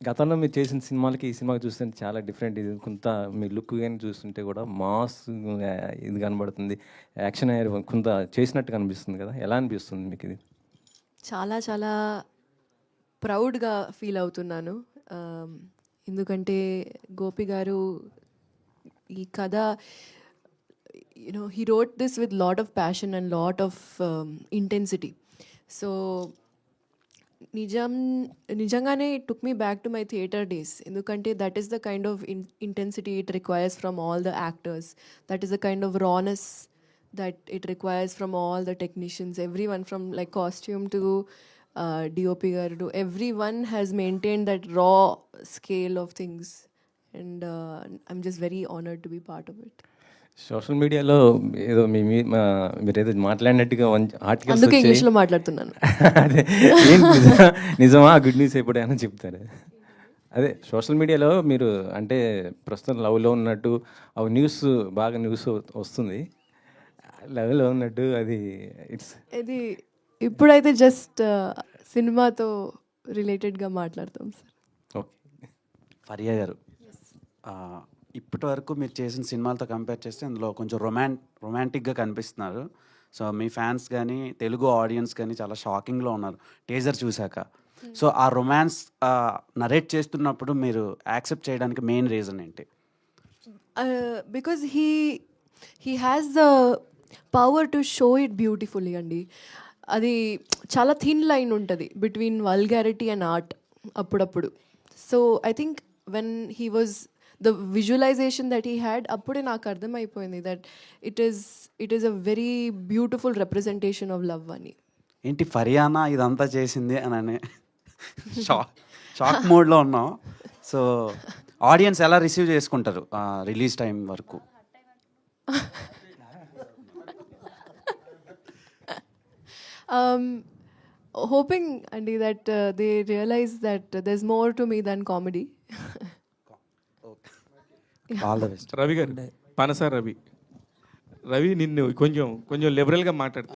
గతంలో మీరు చేసిన సినిమాలకి ఈ సినిమాకి చూస్తుంటే చాలా డిఫరెంట్. ఇది కొంత మీ లుక్ గాని చూస్తుంటే కూడా మాస్ ఇది కనబడుతుంది. యాక్షన్ కొంత చేసినట్టు కనిపిస్తుంది కదా! ఎలా అనిపిస్తుంది మీకు ఇది? చాలా చాలా ప్రౌడ్గా ఫీల్ అవుతున్నాను. ఎందుకంటే గోపి గారు ఈ కథ he wrote this with lot of passion and lot of intensity. So నిజంగానే it took me back to my theater days. ఎందుకంటే that is the kind of intensity it requires from all the actors. That is the kind of rawness that it requires from all the technicians. Everyone from like costume to DOP garu to everyone has maintained that raw scale of things. And I'm just very honored to be part of it. Social మీడియాలో ఏదో మీరేదో మాట్లాడినట్టుగా articles అందుకే వచ్చాయి. ఇంగ్లీష్లో మాట్లాడుతున్నాను. అదే నిజమా good news ఎప్పుడైనా చెప్తారు. అదే సోషల్ మీడియాలో మీరు అంటే ప్రస్తుతం లవ్లో ఉన్నట్టు న్యూస్ బాగా న్యూస్ వస్తుంది. లవ్లో ఉన్నట్టు అది ఇది ఇప్పుడైతే జస్ట్ సినిమాతో రిలేటెడ్గా మాట్లాడతాం సార్. ఓకే. ఫరియా గారు, ఇప్పటి వరకు మీరు చేసిన సినిమాలతో కంపేర్ చేస్తే అందులో కొంచెం రొమాంటిక్గా కనిపిస్తున్నారు. సో మీ ఫ్యాన్స్ కానీ తెలుగు ఆడియన్స్ కానీ చాలా షాకింగ్లో ఉన్నారు టీజర్ చూశాక. సో ఆ రొమాన్స్ నరేట్ చేస్తున్నప్పుడు మీరు యాక్సెప్ట్ చేయడానికి మెయిన్ రీజన్ ఏంటి? Because he has the power to show it beautifully అండి. అది చాలా థిన్ లైన్ ఉంటుంది బిట్వీన్ వల్గారిటీ అండ్ ఆర్ట్ అప్పుడప్పుడు. So I think when he was the visualization that he had, అప్పుడే నాకు అర్థమైపోయింది that it is a very beautiful representation of love అని. ఏంటి ఫరియానా ఇదంతా చేసింది అని షాక్ మోడ్లో ఉన్నాం. సో ఆడియన్స్ ఎలా రిసీవ్ చేసుకుంటారు రిలీజ్ టైం వరకు? Hoping Andy that they realize that there's more to me than comedy. All the best. Ravi గారు, పనస రవి నిన్ను కొంచెం లిబరల్గా మాట్లాడు.